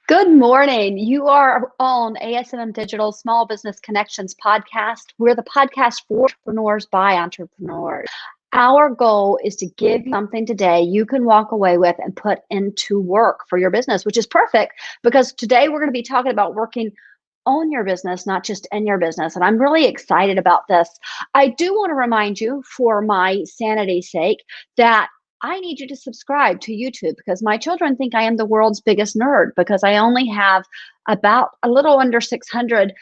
Good morning. You are on ASMM Digital Small Business Connections podcast. We're the podcast for entrepreneurs by entrepreneurs. Our goal is to give you something today you can walk away with and put into work for your business, which is perfect because today we're going to be talking about working on your business, not just in your business. And I'm really excited about this. I do want to remind you, for my sanity's sake, that I need you to subscribe to YouTube because my children think I am the world's biggest nerd because I only have about a little under 600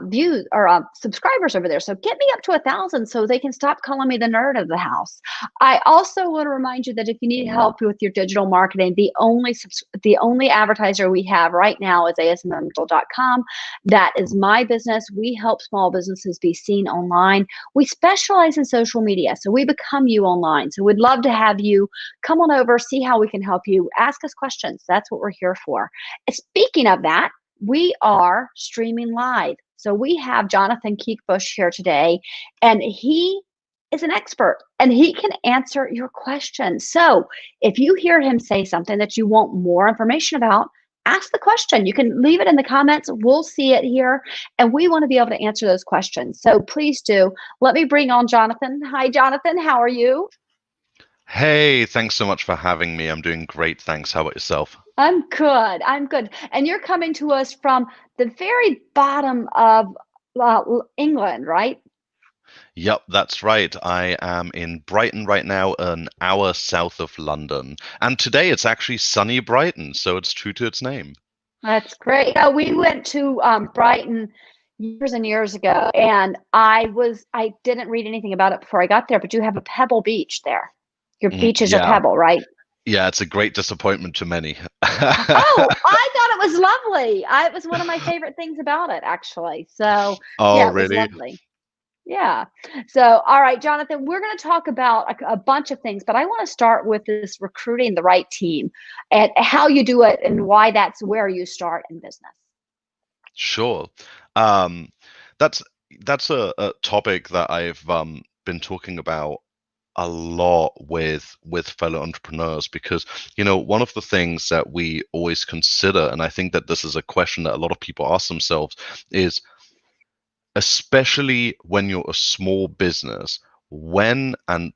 views or subscribers over there. So get me up to 1,000 so they can stop calling me the nerd of the house. I also want to remind you that if you need help with your digital marketing, the only advertiser we have right now is asmmdigital.com. That is my business. We help small businesses be seen online. We specialize in social media, so we become you online. So we'd love to have you come on over, see how we can help you, ask us questions. That's what we're here for. Speaking of that, we are streaming live. So we have Jonathan Kiekbusch here today, and he is an expert and he can answer your questions. So if you hear him say something that you want more information about, ask the question. You can leave it in the comments. We'll see it here, and we want to be able to answer those questions. So please do. Let me bring on Jonathan. Hi, Jonathan. How are you? Hey, thanks so much for having me. I'm doing great, thanks. How about yourself? I'm good. I'm good. And you're coming to us from the very bottom of England, right? Yep, that's right. I am in Brighton right now, an hour south of London. And today it's actually sunny Brighton, so it's true to its name. That's great. We went to Brighton years and years ago, and I didn't read anything about it before I got there, but you have a pebble beach there. Your beach is a Yeah, pebble, right? yeah, it's a great disappointment to many. Oh, I thought it was lovely. It was one of my favorite things about it, actually. So, Oh, yeah, it was really? lovely. Yeah. So, all right, Jonathan, we're going to talk about a bunch of things, but I want to start with this recruiting the right team and how you do it and why that's where you start in business. Sure. Um, that's that's a topic that I've been talking about a lot with fellow entrepreneurs because one of the things that we always consider, and I think that this is a question that a lot of people ask themselves, is especially when you're a small business, when and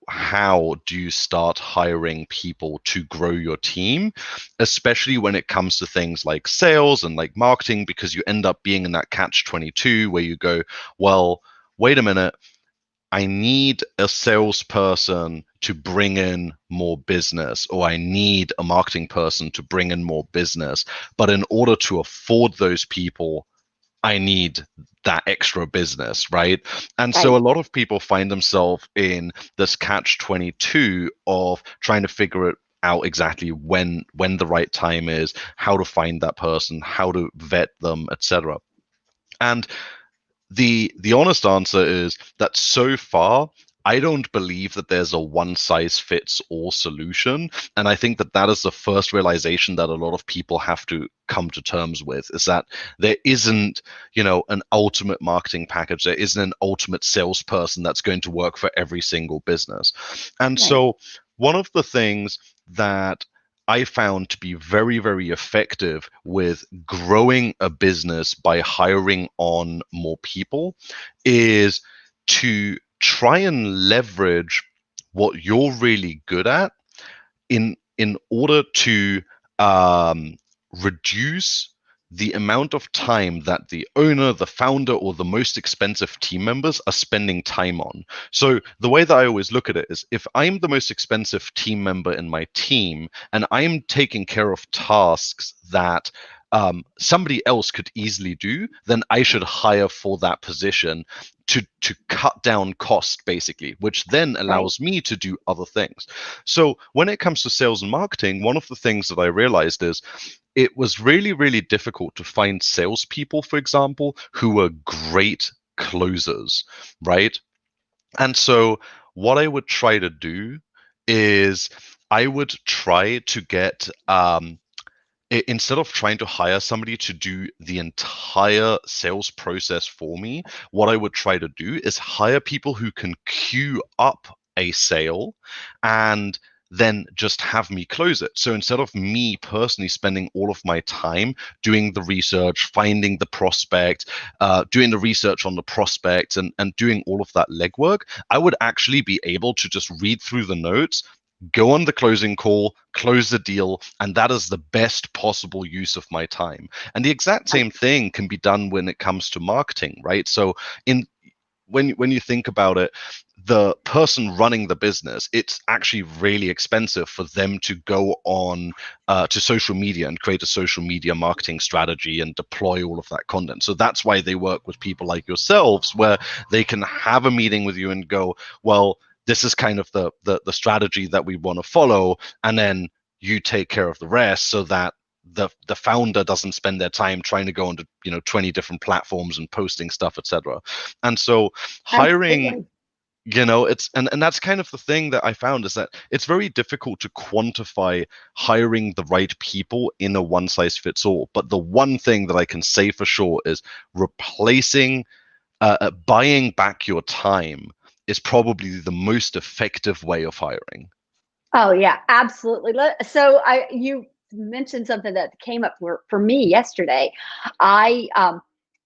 how do you start hiring people to grow your team, especially when it comes to things like sales and like marketing, because you end up being in that catch 22 where you go, well, wait a minute, I need a salesperson to bring in more business, or I need a marketing person to bring in more business. But in order to afford those people, I need that extra business, right? And so Right. a lot of people find themselves in this catch 22 of trying to figure it out exactly when the right time is, how to find that person, how to vet them, etc. And the honest answer is that so far I don't believe that there's a one size fits all solution. And I think that that is the first realization that a lot of people have to come to terms with, is that there isn't, an ultimate marketing package. There isn't an ultimate salesperson that's going to work for every single business. And Right. so one of the things that I found to be very, very effective with growing a business by hiring on more people is to try and leverage what you're really good at in order to reduce the amount of time that the owner, the founder, or the most expensive team members are spending time on. So the way that I always look at it is, if I'm the most expensive team member in my team and I'm taking care of tasks that somebody else could easily do, then I should hire for that position to cut down cost, basically, which then Right. allows me to do other things. So when it comes to sales and marketing, one of the things that I realized is it was really, really difficult to find salespeople, for example, who were great closers, right? And so what I would try to do is I would try to get instead of trying to hire somebody to do the entire sales process for me, what I would try to do is hire people who can queue up a sale and then just have me close it. So instead of me personally spending all of my time doing the research, finding the prospect, doing the research on the prospect, and doing all of that legwork, I would actually be able to just read through the notes, go on the closing call, close the deal, and that is the best possible use of my time. And the exact same thing can be done when it comes to marketing, right? So when you think about it, the person running the business, it's actually really expensive for them to go on to social media and create a social media marketing strategy and deploy all of that content. So that's why they work with people like yourselves, where they can have a meeting with you and go, well, this is kind of the strategy that we want to follow, and then you take care of the rest, so that the founder doesn't spend their time trying to go onto 20 different platforms and posting stuff, etc. And so hiring, it's and that's kind of the thing that I found, is that it's very difficult to quantify hiring the right people in a one size fits all. But the one thing that I can say for sure is replacing buying back your time is probably the most effective way of hiring. Oh yeah, absolutely. So you mentioned something that came up for me yesterday. I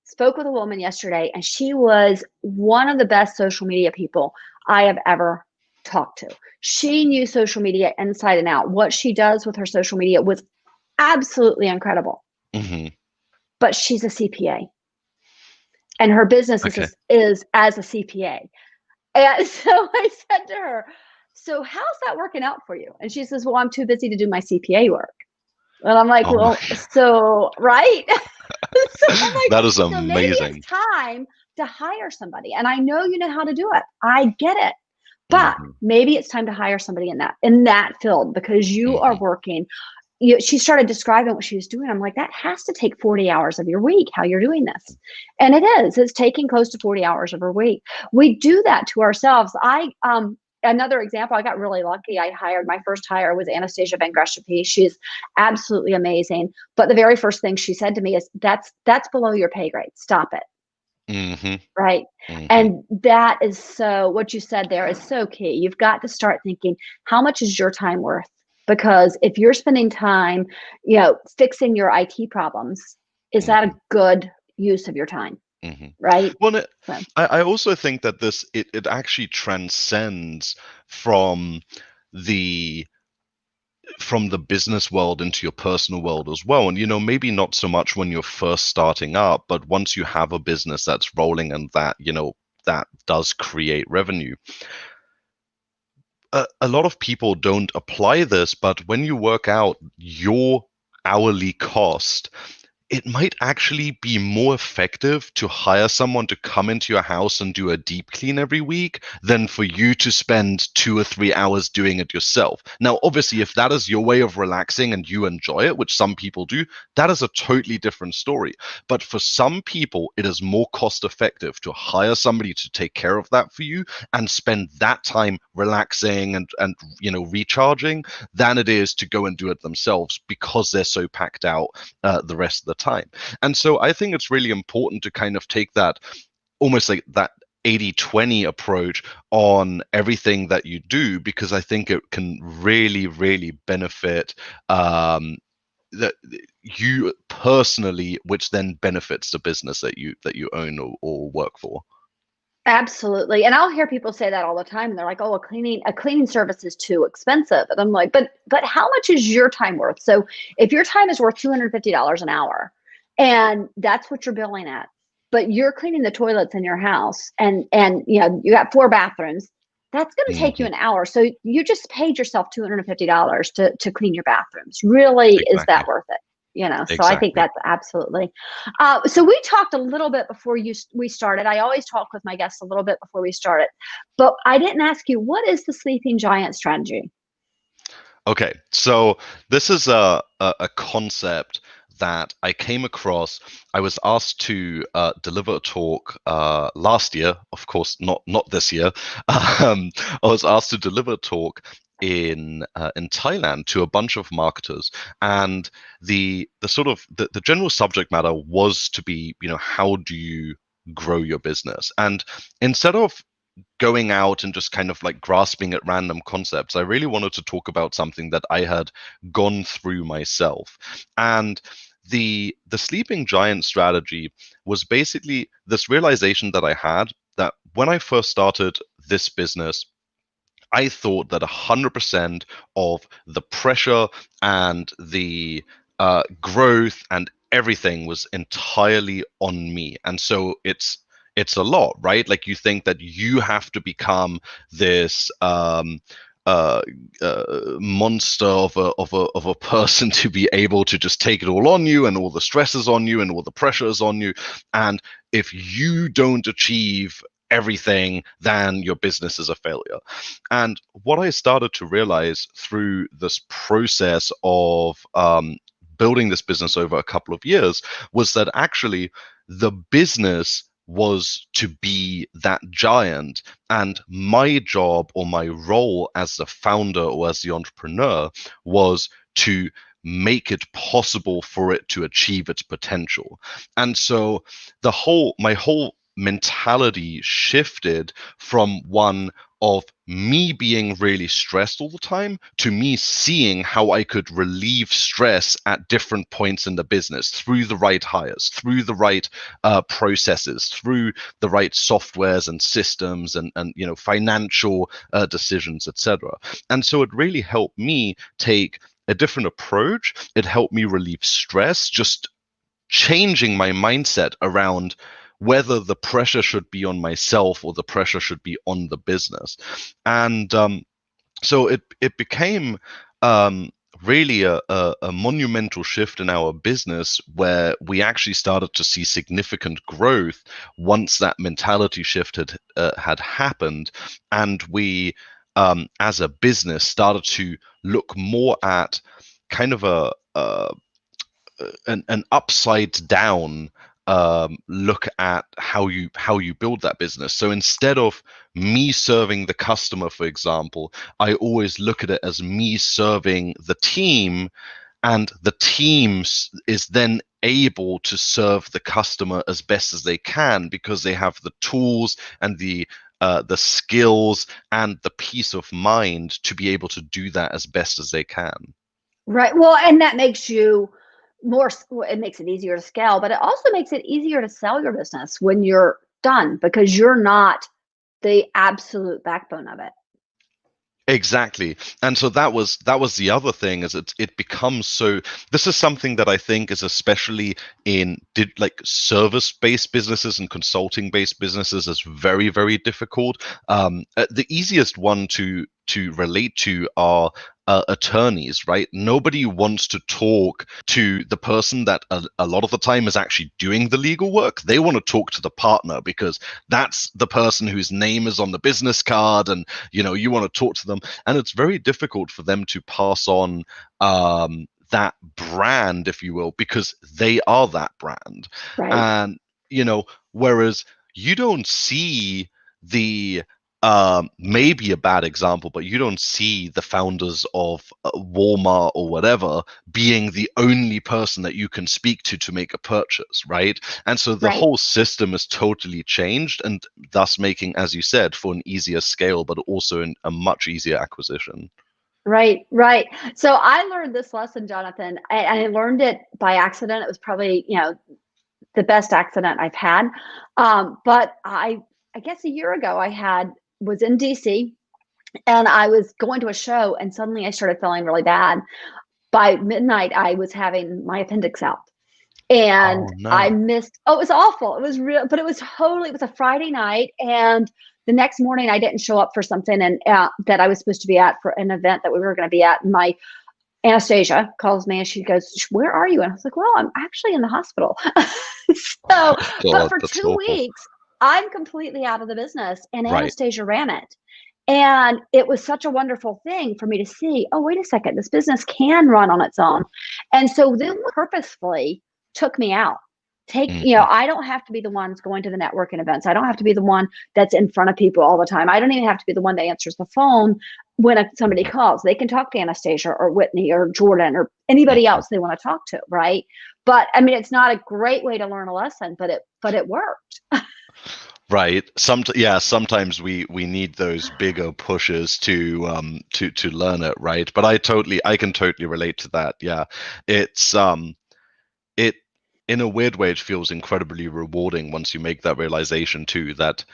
spoke with a woman yesterday, and she was one of the best social media people I have ever talked to. She knew social media inside and out. What she does with her social media was absolutely incredible. Mm-hmm. But she's a CPA, and her business is as a CPA. And so I said to her, so how's that working out for you? And she says, well, I'm too busy to do my CPA work. And I'm like, so, right? So I'm like, that is amazing. So maybe it's time to hire somebody. And I know you know how to do it. I get it. But maybe it's time to hire somebody in that field, because you are working. She started describing what she was doing. I'm like, that has to take 40 hours of your week, how you're doing this. And it is. It's taking close to 40 hours of her week. We do that to ourselves. Another example, I got really lucky. My first hire was Anastasia Van Gresham. She's absolutely amazing. But the very first thing she said to me is, that's below your pay grade. Stop it. Right. And that is what you said there is so key. You've got to start thinking, how much is your time worth? Because if you're spending time, fixing your IT problems, is that a good use of your time? Right. Well, I also think that it actually transcends from the business world into your personal world as well. And maybe not so much when you're first starting up, but once you have a business that's rolling and that that does create revenue. A lot of people don't apply this, but when you work out your hourly cost, it might actually be more effective to hire someone to come into your house and do a deep clean every week than for you to spend 2 or 3 hours doing it yourself. Now, obviously, if that is your way of relaxing and you enjoy it, which some people do, that is a totally different story. But for some people, it is more cost effective to hire somebody to take care of that for you and spend that time relaxing and recharging than it is to go and do it themselves, because they're so packed out the rest of the time. And so I think it's really important to kind of take that almost like that 80-20 approach on everything that you do, because I think it can really, really benefit that you personally, which then benefits the business that you own or work for. Absolutely. And I'll hear people say that all the time. And they're like, oh, a cleaning service is too expensive. And I'm like, but how much is your time worth? So if your time is worth $250 an hour, and that's what you're billing at, but you're cleaning the toilets in your house, and you got 4 bathrooms, that's going to take you an hour. So you just paid yourself $250 to clean your bathrooms. Really, is that worth it? So I think that's absolutely. So we talked a little bit before we started. I always talk with my guests a little bit before we started, but I didn't ask you, what is the sleeping giant strategy? Okay, so this is a concept that I came across. I was asked to deliver a talk last year, of course, not this year. I was asked to deliver a talk in Thailand to a bunch of marketers, and the general subject matter was to be, how do you grow your business? And instead of going out and just kind of like grasping at random concepts, I really wanted to talk about something that I had gone through myself. And the sleeping giant strategy was basically this realization that I had that when I first started this business, I thought that 100% of the pressure and the growth and everything was entirely on me. And so it's a lot, right? Like, you think that you have to become this uh, monster of a person to be able to just take it all on you, and all the stresses on you, and all the pressures on you. And if you don't achieve everything, then your business is a failure. And what I started to realize through this process of building this business over a couple of years was that actually the business was to be that giant, and my job or my role as the founder or as the entrepreneur was to make it possible for it to achieve its potential. And so my whole mentality shifted from one of me being really stressed all the time to me seeing how I could relieve stress at different points in the business through the right hires, through the right processes, through the right softwares and systems, and financial decisions, etc. And so it really helped me take a different approach. It helped me relieve stress, just changing my mindset around whether the pressure should be on myself or the pressure should be on the business. And so it became really a monumental shift in our business, where we actually started to see significant growth once that mentality shift had happened, and we as a business started to look more at kind of an upside down look at how you build that business. So instead of me serving the customer, for example, I always look at it as me serving the team, and the team is then able to serve the customer as best as they can, because they have the tools and the skills and the peace of mind to be able to do that as best as they can. Right. Well, and that makes you it makes it easier to scale, but it also makes it easier to sell your business when you're done, because you're not the absolute backbone of it. Exactly. And so that was the other thing, is it becomes so, this is something that I think is especially in like service-based businesses and consulting-based businesses is very, very difficult. The easiest one to relate to are attorneys, right? Nobody wants to talk to the person that a lot of the time is actually doing the legal work. They want to talk to the partner, because that's the person whose name is on the business card, and you want to talk to them, and it's very difficult for them to pass on that brand, if you will, because they are that brand. Right. And whereas you don't see the maybe a bad example, but you don't see the founders of Walmart or whatever being the only person that you can speak to make a purchase, right? And so the whole system is totally changed, and thus making, as you said, for an easier scale, but also a much easier acquisition. Right, right. So I learned this lesson, Jonathan. I learned it by accident. It was probably, the best accident I've had. But I guess a year ago was in DC, and I was going to a show, and suddenly I started feeling really bad. By midnight, I was having my appendix out, and I missed. Oh, it was awful. It was real, but it was a Friday night, and the next morning I didn't show up for something and that I was supposed to be at, for an event that we were going to be at. And my Anastasia calls me and she goes, "Where are you?" And I was like, "Well, I'm actually in the hospital." So, but for 2 weeks, I'm completely out of the business, and Anastasia ran it. And it was such a wonderful thing for me to see, oh, wait a second, this business can run on its own. And so then purposefully took me out. I don't have to be the one that's going to the networking events. I don't have to be the one that's in front of people all the time. I don't even have to be the one that answers the phone when somebody calls. They can talk to Anastasia or Whitney or Jordan or anybody else they want to talk to, right? But I mean, it's not a great way to learn a lesson, but it worked. Right. Sometimes we need those bigger pushes to learn it, right? But I can totally relate to that. Yeah. It's it in a weird way it feels incredibly rewarding once you make that realization too, that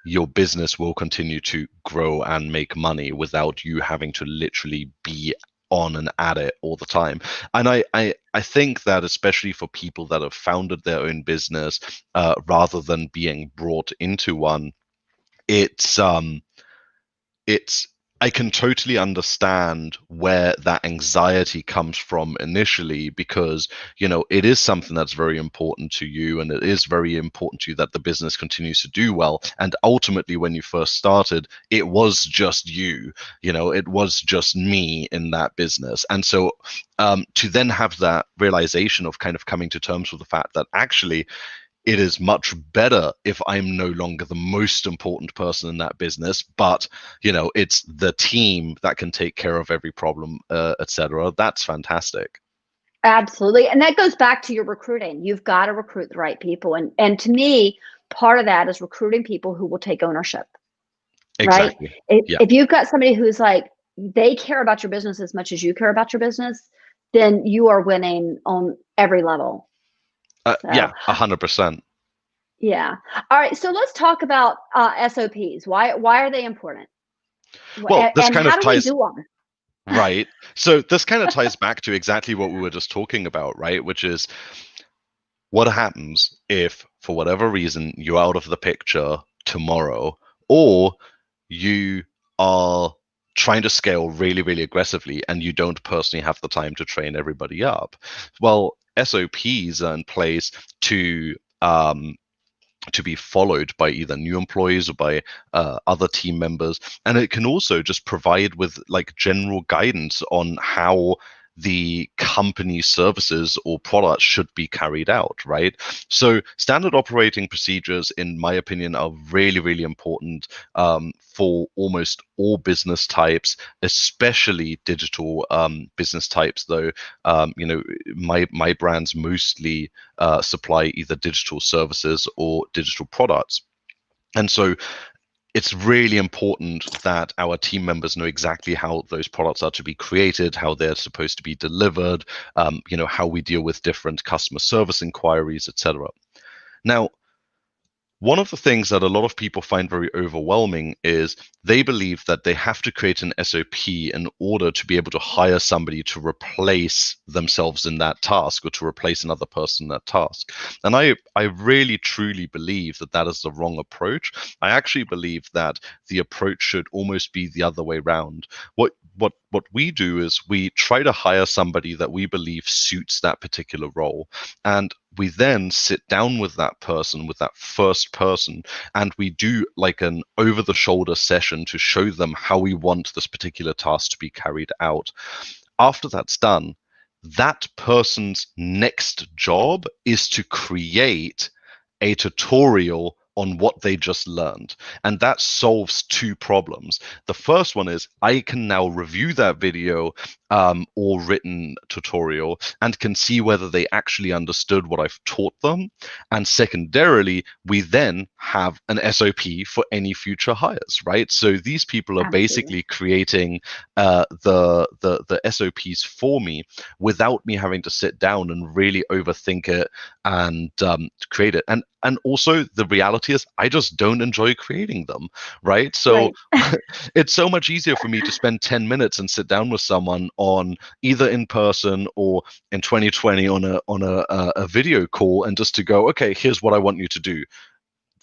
your business will continue to grow and make money without you having to literally be on and at it all the time. And I think that especially for people that have founded their own business rather than being brought into one, it's it's I can totally understand where that anxiety comes from initially, because it is something that's very important to you, and it is very important to you that the business continues to do well. And ultimately, when you first started, it was just it was just me in that business. And so to then have that realization of kind of coming to terms with the fact that actually it is much better if I'm no longer the most important person in that business, but it's the team that can take care of every problem, etc. That's fantastic. Absolutely. And that goes back to your recruiting. You've got to recruit the right people. And to me, part of that is recruiting people who will take ownership, right? Exactly. Yeah. If you've got somebody who's like, they care about your business as much as you care about your business, then you are winning on every level. Yeah, 100%. Yeah. All right. So let's talk about SOPs. Why are they important? Well, this And kind how of do we ties do them? right. So this kind of ties back to exactly what we were just talking about, right? Which is what happens if, for whatever reason, you're out of the picture tomorrow, or you are trying to scale really, really aggressively and you don't personally have the time to train everybody up. Well, SOPs are in place to be followed by either new employees or by other team members, and it can also just provide with like general guidance on how the company's services or products should be carried out, right? So standard operating procedures, in my opinion, are really, really important for almost all business types, especially digital business types, though. My brands mostly supply either digital services or digital products. And so it's really important that our team members know exactly how those products are to be created, how they're supposed to be delivered, how we deal with different customer service inquiries, etc. Now, one of the things that a lot of people find very overwhelming is they believe that they have to create an SOP in order to be able to hire somebody to replace themselves in that task, or to replace another person in that task. And I really, truly believe that that is the wrong approach. I actually believe that the approach should almost be the other way around. What we do is we try to hire somebody that we believe suits that particular role, and we then sit down with that person, with that first person, and we do like an over the shoulder session to show them how we want this particular task to be carried out. After that's done, that person's next job is to create a tutorial on what they just learned. And that solves two problems. The first one is I can now review that video or written tutorial and can see whether they actually understood what I've taught them. And secondarily, we then have an SOP for any future hires, right? So these people are basically creating the SOPs for me without me having to sit down and really overthink it and create it. And also the reality is I just don't enjoy creating them, right? So it's so much easier for me to spend 10 minutes and sit down with someone on either in person or in 2020 on a video call, and just to go, okay, here's what I want you to do.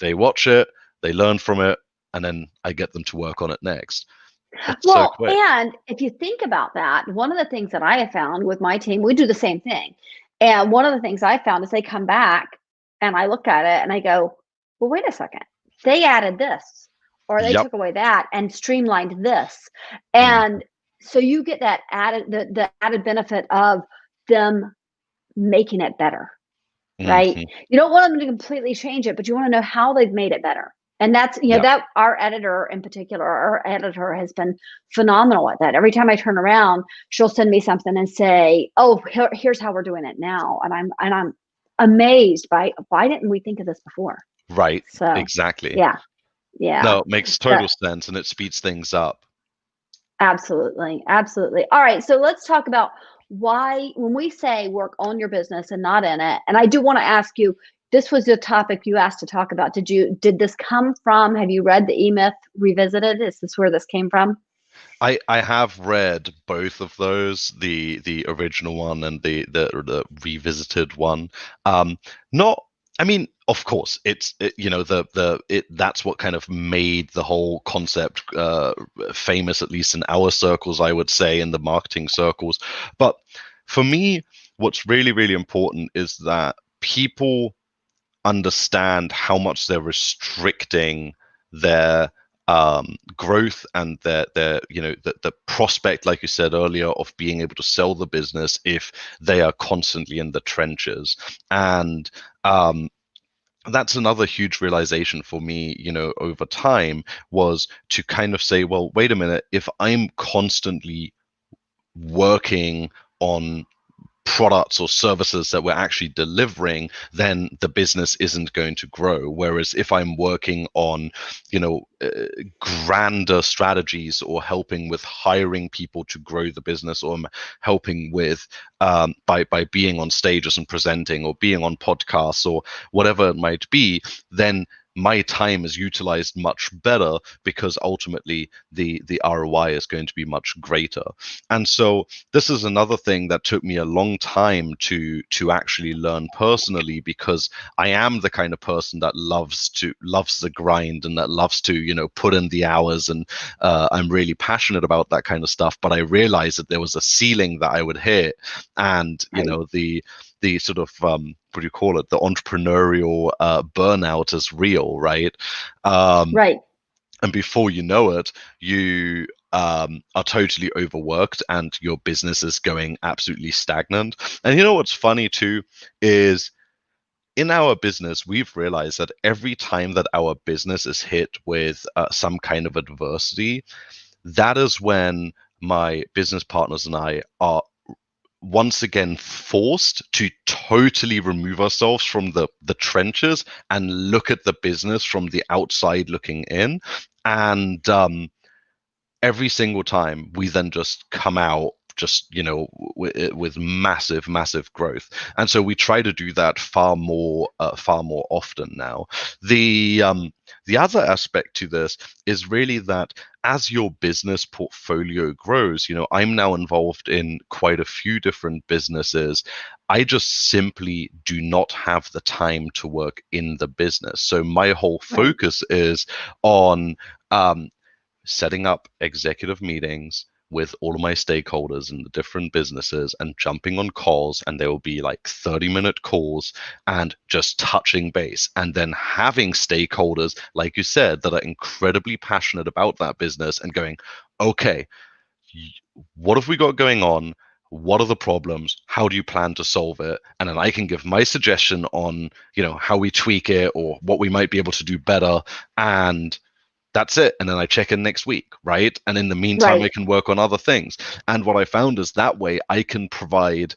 They watch it, they learn from it, and then I get them to work on it next. It's so quick. And if you think about that, one of the things that I have found with my team, we do the same thing. And one of the things I found is they come back and I look at it and I go, well, wait a second. They added this, or they took away that and streamlined this. And so you get that added, the added benefit of them making it better, right? You don't want them to completely change it, but you want to know how they've made it better. And that's, that our editor in particular, our editor has been phenomenal at that. Every time I turn around, she'll send me something and say, oh, here's how we're doing it now. And I'm amazed by, why didn't we think of this before? Right. So Exactly. yeah, yeah. No, it makes So total sense, and it speeds things up. absolutely, absolutely. All right, so let's talk about why when we say work on your business and not in it. And I do want to ask you, this was the topic you asked to talk about. Did this come from, have you read the E-Myth Revisited? Is this where this came from? I have read both of those, the original one and the revisited one. Not, I mean, of course, you know, that's what kind of made the whole concept famous, at least in our circles, I would say, in the marketing circles. But for me, what's really, really important is that people understand how much they're restricting their growth and their you know the prospect, like you said earlier, of being able to sell the business if they are constantly in the trenches. And that's another huge realization for me, you know, over time, was to kind of say, well, wait a minute, if I'm constantly working on products or services that we're actually delivering, then the business isn't going to grow. Whereas if I'm working on, you know, grander strategies, or helping with hiring people to grow the business, or helping with by being on stages and presenting, or being on podcasts, or whatever it might be, then my time is utilized much better, because ultimately the ROI is going to be much greater. And so this is another thing that took me a long time to actually learn personally, because I am the kind of person that loves the grind, and that loves to, you know, put in the hours, and I'm really passionate about that kind of stuff. But I realized that there was a ceiling that I would hit, and you Right. know, the sort of what do you call it, the entrepreneurial burnout is real, right? Right. And before you know it, you are totally overworked, and your business is going absolutely stagnant. And you know what's funny too is, in our business, we've realized that every time that our business is hit with some kind of adversity, that is when my business partners and I are once again forced to totally remove ourselves from the trenches and look at the business from the outside looking in. And every single time we then just come out, just, you know, with massive growth. And so we try to do that far more often now. The other aspect to this is really that as your business portfolio grows, you know, I'm now involved in quite a few different businesses. I just simply do not have the time to work in the business. So my whole Right. focus is on um, setting up executive meetings with all of my stakeholders in the different businesses, and jumping on calls, and there will be like 30-minute calls, and just touching base, and then having stakeholders, like you said, that are incredibly passionate about that business, and going, okay, what have we got going on? What are the problems? How do you plan to solve it? And then I can give my suggestion on, you know, how we tweak it, or what we might be able to do better. And that's it. And then I check in next week, right? And in the meantime, Right. I can work on other things. And what I found is that way I can provide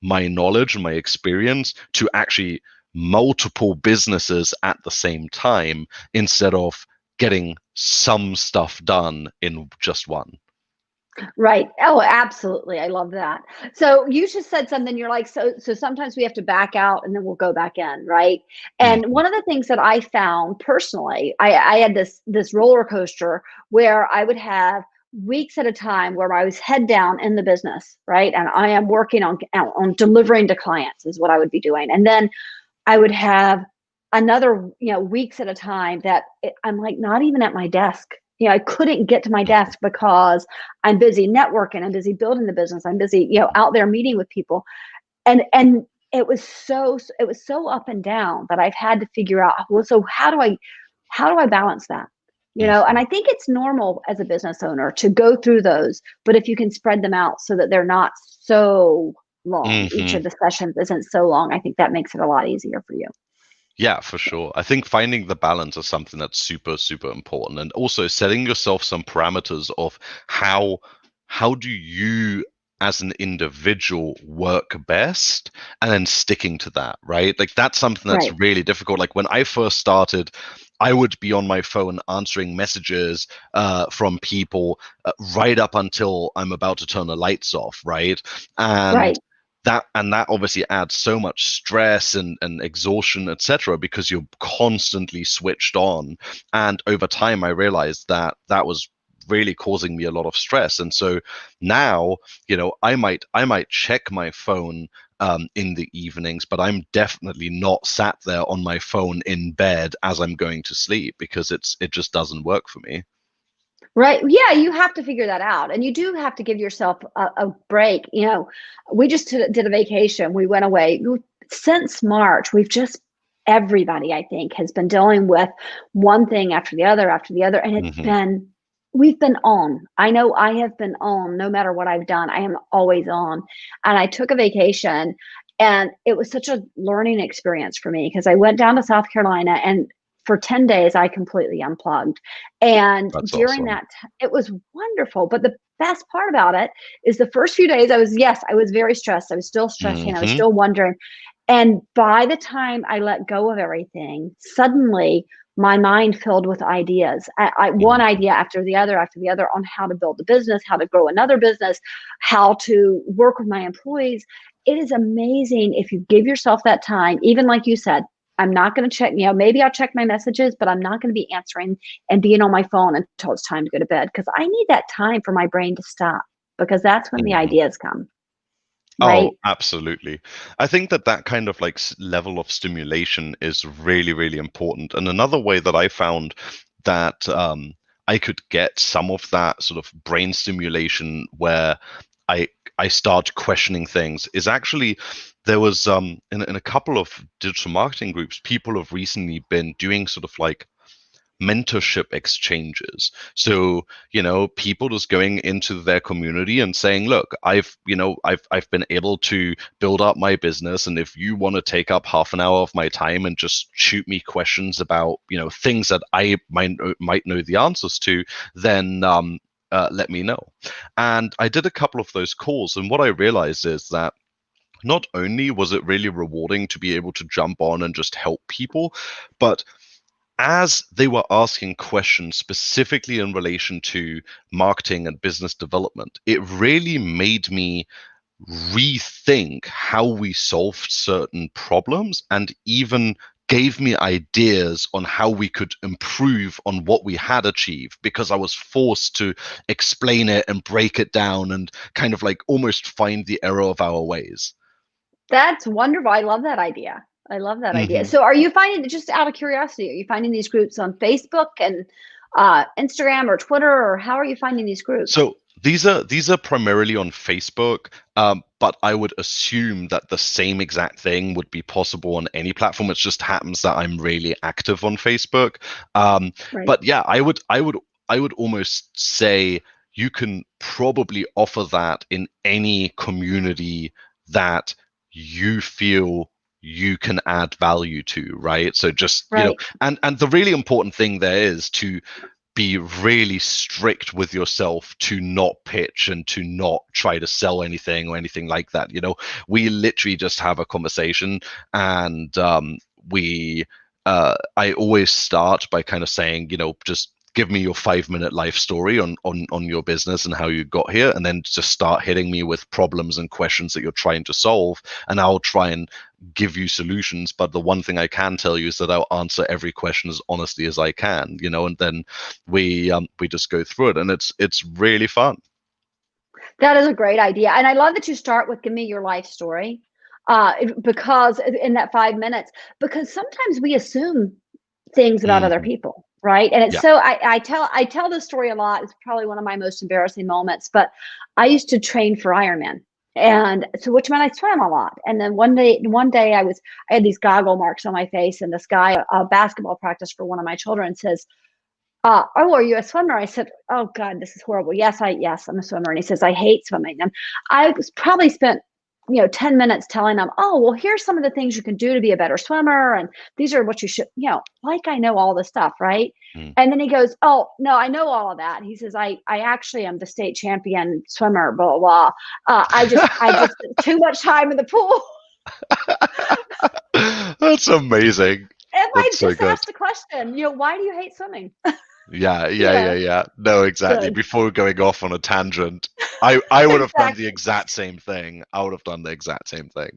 my knowledge and my experience to actually multiple businesses at the same time, instead of getting some stuff done in just one. Right. Oh, absolutely. I love that. So you just said something, you're like, so sometimes we have to back out and then we'll go back in, right? Mm, And one of the things that I found personally, I had this roller coaster where I would have weeks at a time where I was head down in the business, right? And I am working on delivering to clients is what I would be doing. And then I would have another, weeks at a time that I'm like not even at my desk. I couldn't get to my mm, desk because I'm busy networking, I'm busy building the business, I'm busy, out there meeting with people. And it was so up and down that I've had to figure out, well, so how do I balance that? And mm. I think it's normal as a business owner to go through those, but if you can spread them out so that they're not so long, each Hmm. of the sessions isn't so long, I think that makes it a lot easier for you. Yeah, for sure. I think finding the balance is something that's super important, and also setting yourself some parameters of how do you as an individual work best, and then sticking to that, right? Like that's something that's Right. really difficult. Like when I first started, I would be on my phone answering messages from people right up until I'm about to turn the lights off, right? And Right. that obviously adds so much stress and exhaustion, etc., because you're constantly switched on. And over time, I realized that that was really causing me a lot of stress. And so now, I might check my phone in the evenings, but I'm definitely not sat there on my phone in bed as I'm going to sleep, because it just doesn't work for me. Right. Yeah, you have to figure that out. And you do have to give yourself a break. We just did a vacation. We went away. Since March, everybody, I think, has been dealing with one thing after the other, after the other. And Hmm. we've been on. I know I have been on no matter what I've done. I am always on. And I took a vacation, and it was such a learning experience for me because I went down to South Carolina, and for 10 days, I completely unplugged. And That's during awesome. that, it was wonderful. But the best part about it is the first few days, I was very stressed. I was still stressing. I was Hmm. still wondering. And by the time I let go of everything, suddenly my mind filled with ideas. One Hmm. idea after the other on how to build a business, how to grow another business, how to work with my employees. It is amazing if you give yourself that time, even like you said, I'm not going to check, maybe I'll check my messages, but I'm not going to be answering and being on my phone until it's time to go to bed because I need that time for my brain to stop because that's when the Hmm. ideas come, Oh, right? absolutely. I think that kind of like level of stimulation is really, really important. And another way that I found that I could get some of that sort of brain stimulation where I I start questioning things is actually there was in a couple of digital marketing groups, people have recently been doing sort of like mentorship exchanges. So, people just going into their community and saying, look, I've been able to build up my business. And if you want to take up half an hour of my time and just shoot me questions about, things that I might know the answers to, then let me know. And I did a couple of those calls. And what I realized is that not only was it really rewarding to be able to jump on and just help people, but as they were asking questions specifically in relation to marketing and business development, it really made me rethink how we solved certain problems and even gave me ideas on how we could improve on what we had achieved, because I was forced to explain it and break it down and kind of like almost find the error of our ways. That's wonderful. I love that idea. I love that idea. Hmm. So are you finding, just out of curiosity, are you finding these groups on Facebook and Instagram or Twitter, or how are you finding these groups? So these are primarily on Facebook, but I would assume that the same exact thing would be possible on any platform. It just happens that I'm really active on Facebook. Um, Right. but yeah, I would almost say you can probably offer that in any community that you feel you can add value to, right? So just, Right. and the really important thing there is to be really strict with yourself to not pitch and to not try to sell anything or anything like that. We literally just have a conversation, and I always start by kind of saying, just give me your 5-minute life story on your business and how you got here, and then just start hitting me with problems and questions that you're trying to solve, and I'll try and give you solutions. But the one thing I can tell you is that I'll answer every question as honestly as I can, and then we just go through it, and it's really fun. That is a great idea. And I love that you start with give me your life story. Because in that 5 minutes, because sometimes we assume things about other Hmm. people, right? And it's Yeah. so I tell this story a lot. It's probably one of my most embarrassing moments, but I used to train for Ironman. And so which meant I swam a lot. And then one day I had these goggle marks on my face, and this guy, basketball practice for one of my children, says, oh, are you a swimmer? I said, oh God, this is horrible. Yes, I'm a swimmer. And he says, I hate swimming. And I was probably spent 10 minutes telling them, oh, well, here's some of the things you can do to be a better swimmer. And these are what you should, like I know all this stuff, right? Mm. And then he goes, oh, no, I know all of that. He says, I actually am the state champion swimmer, blah, blah, blah. I just too much time in the pool. That's amazing. If I That's so just good. asked the question, why do you hate swimming? Yeah. No, exactly. Good. Before going off on a tangent, I would have done Exactly. the exact same thing. I would have done the exact same thing.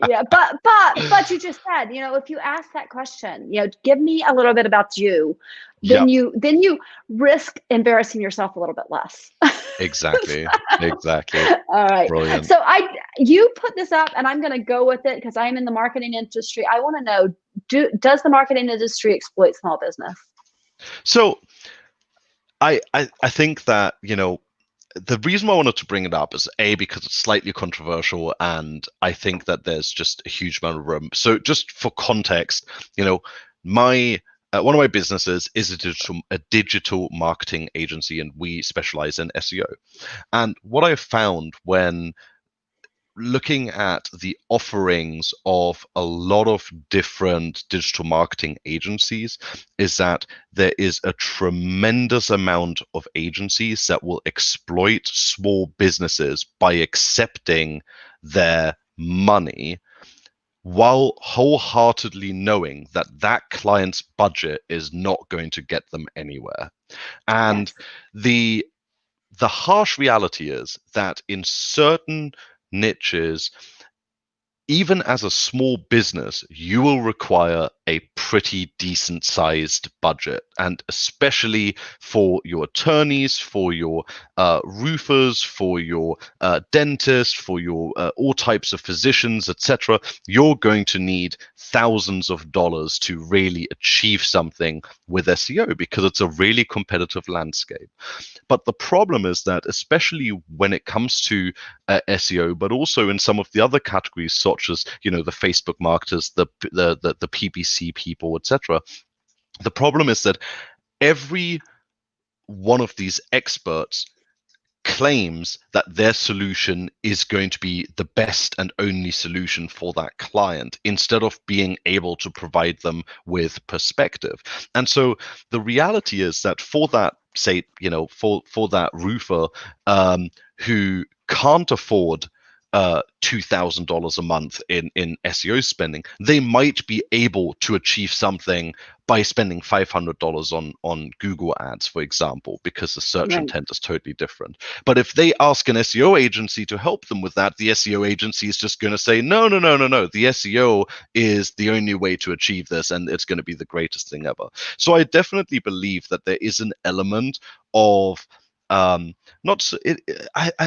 Yeah, but you just said, if you ask that question, give me a little bit about you, then Yep, you risk embarrassing yourself a little bit less. exactly. Exactly. All right. Brilliant. So you put this up, and I'm going to go with it because I'm in the marketing industry. I want to know, does the marketing industry exploit small business? So I think that, the reason why I wanted to bring it up is because it's slightly controversial, and I think that there's just a huge amount of room. So just for context, my one of my businesses is a digital marketing agency, and we specialize in SEO. And what I found when looking at the offerings of a lot of different digital marketing agencies is that there is a tremendous amount of agencies that will exploit small businesses by accepting their money while wholeheartedly knowing that that client's budget is not going to get them anywhere. And Yes. the harsh reality is that in certain niches, even as a small business, you will require a pretty decent sized budget. And especially for your attorneys, for your roofers, for your dentists, for your all types of physicians, etc., you're going to need thousands of dollars to really achieve something with SEO because it's a really competitive landscape. But the problem is that, especially when it comes to SEO, but also in some of the other categories, such as the Facebook marketers, the PPC people, etc., the problem is that every one of these experts claims that their solution is going to be the best and only solution for that client instead of being able to provide them with perspective. And so the reality is that for that, say, for that roofer who can't afford $2,000 a month in SEO spending, they might be able to achieve something by spending $500 on Google ads, for example, because the search intent is totally different. But if they ask an SEO agency to help them with that, the SEO agency is just going to say, no. The SEO is the only way to achieve this, and it's going to be the greatest thing ever. So I definitely believe that there is an element of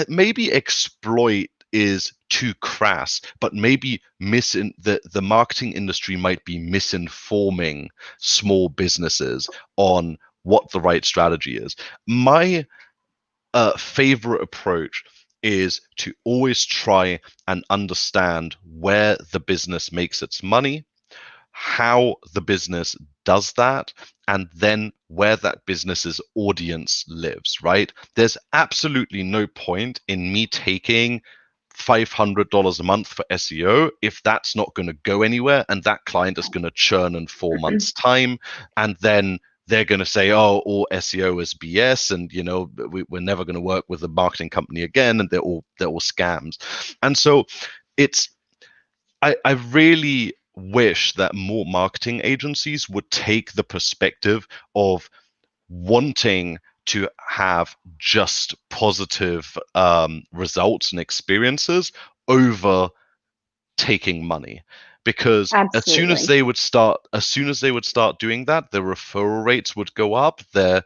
maybe exploit is too crass, but maybe the marketing industry might be misinforming small businesses on what the right strategy is. My favorite approach is to always try and understand where the business makes its money, how the business does that, and then where that business's audience lives, right? There's absolutely no point in me taking $500 a month for SEO if that's not going to go anywhere and that client is going to churn in 4 months' time, and then they're going to say, oh, all SEO is BS, and we're never going to work with a marketing company again, and they're all scams. And so I really wish that more marketing agencies would take the perspective of wanting to have just positive results and experiences over taking money, because as soon as Absolutely. they would start doing that, their referral rates would go up, their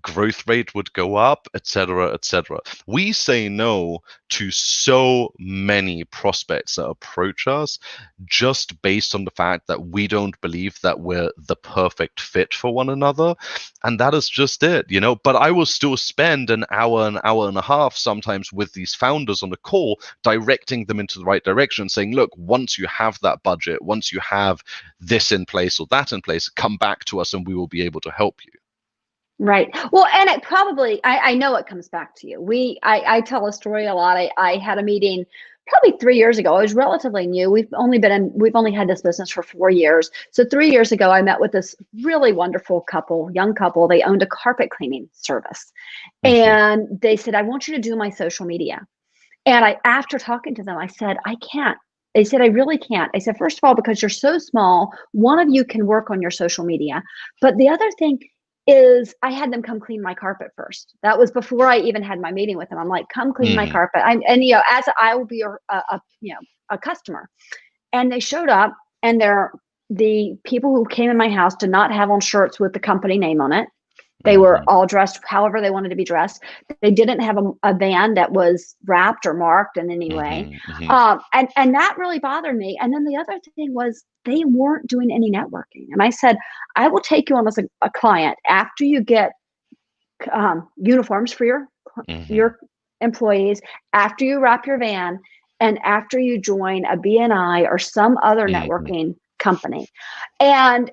growth rate would go up, etc., etc. We say no to so many prospects that approach us just based on the fact that we don't believe that we're the perfect fit for one another, and that is just it, But I will still spend an hour and a half sometimes with these founders on a call, directing them into the right direction, saying, look, once you have that budget, once you have this in place or that in place, come back to us and we will be able to help you. Right. Well, and it probably, I know it comes back to you. I tell a story a lot. I had a meeting probably 3 years ago. I was relatively new. We've only had this business for 4 years. So 3 years ago, I met with this really wonderful couple, young couple. They owned a carpet cleaning service. And they said, I want you to do my social media. And after talking to them, I said, I can't. They said, I really can't. I said, first of all, because you're so small, one of you can work on your social media. But the other thing is I had them come clean my carpet first. That was before I even had my meeting with them. I'm like, come clean my carpet. And as I will be a customer. And they showed up, and the people who came in my house did not have on shirts with the company name on it. They were all dressed however they wanted to be dressed. They didn't have a van that was wrapped or marked in any way. And that really bothered me. And then the other thing was they weren't doing any networking. And I said, I will take you on as a client after you get uniforms for your employees, after you wrap your van, and after you join a BNI or some other networking company. And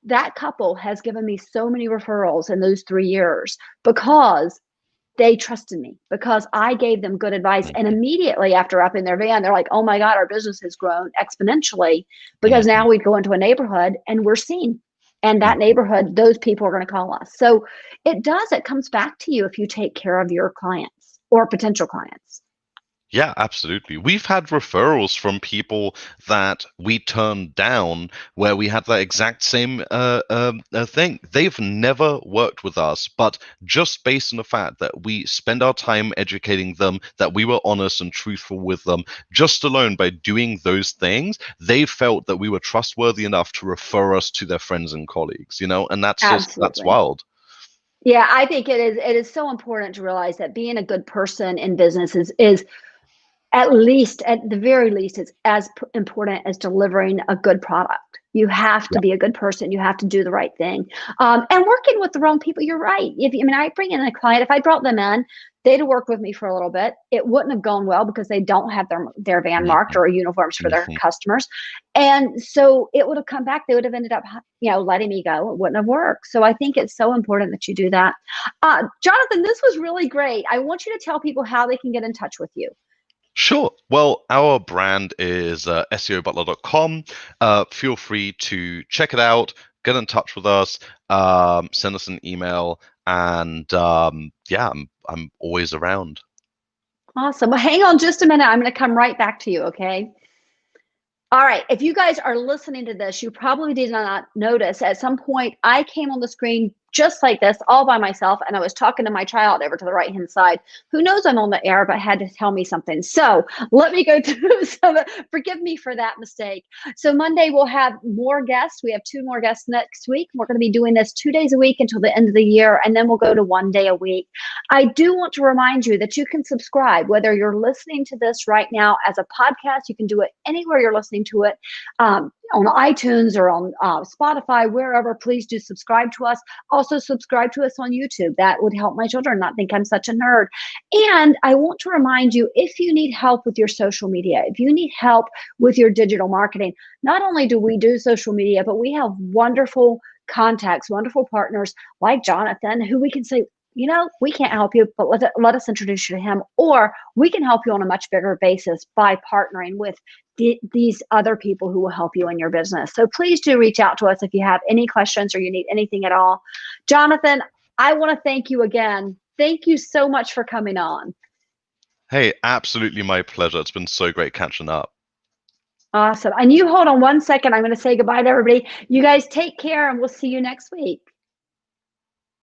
that couple has given me so many referrals in those 3 years because they trusted me, because I gave them good advice. And immediately after wrapping their van, they're like, oh my God, our business has grown exponentially, because now we go into a neighborhood and we're seen. And that neighborhood, those people are going to call us. So it comes back to you if you take care of your clients or potential clients. Yeah, absolutely. We've had referrals from people that we turned down where we had that exact same thing. They've never worked with us, but just based on the fact that we spend our time educating them, that we were honest and truthful with them, just alone by doing those things, they felt that we were trustworthy enough to refer us to their friends and colleagues, and that's wild. Yeah, I think it is so important to realize that being a good person in business is at the very least, it's as important as delivering a good product. You have to be a good person. You have to do the right thing. And working with the wrong people, you're right. I bring in a client, if I brought them in, they'd have worked with me for a little bit. It wouldn't have gone well because they don't have their van marked or uniforms for their customers. And so it would have come back. They would have ended up, letting me go. It wouldn't have worked. So I think it's so important that you do that. Jonathan, this was really great. I want you to tell people how they can get in touch with you. Sure. Well, our brand is SEOButler.com. Feel free to check it out, get in touch with us, send us an email, and I'm always around. Awesome. Well, hang on just a minute. I'm going to come right back to you, okay? All right. If you guys are listening to this, you probably did not notice at some point I came on the screen just like this, all by myself, and I was talking to my child over to the right-hand side, who knows I'm on the air, but had to tell me something. So let me go through some, forgive me for that mistake. So Monday we'll have more guests. We have 2 more guests next week. We're going to be doing this 2 days a week until the end of the year, and then we'll go to 1 day a week. I do want to remind you that you can subscribe, whether you're listening to this right now as a podcast, you can do it anywhere you're listening to it, on iTunes or on Spotify, wherever. Please do subscribe to us. Also subscribe to us on YouTube. That would help my children not think I'm such a nerd. And I want to remind you, if you need help with your social media, if you need help with your digital marketing, not only do we do social media, but we have wonderful contacts, wonderful partners like Jonathan, who we can say, we can't help you, but let us introduce you to him, or we can help you on a much bigger basis by partnering with these other people who will help you in your business. So please do reach out to us if you have any questions or you need anything at all. Jonathan, I want to thank you again. Thank you so much for coming on. Hey, absolutely my pleasure. It's been so great catching up. Awesome. And you hold on one second. I'm going to say goodbye to everybody. You guys take care, and we'll see you next week.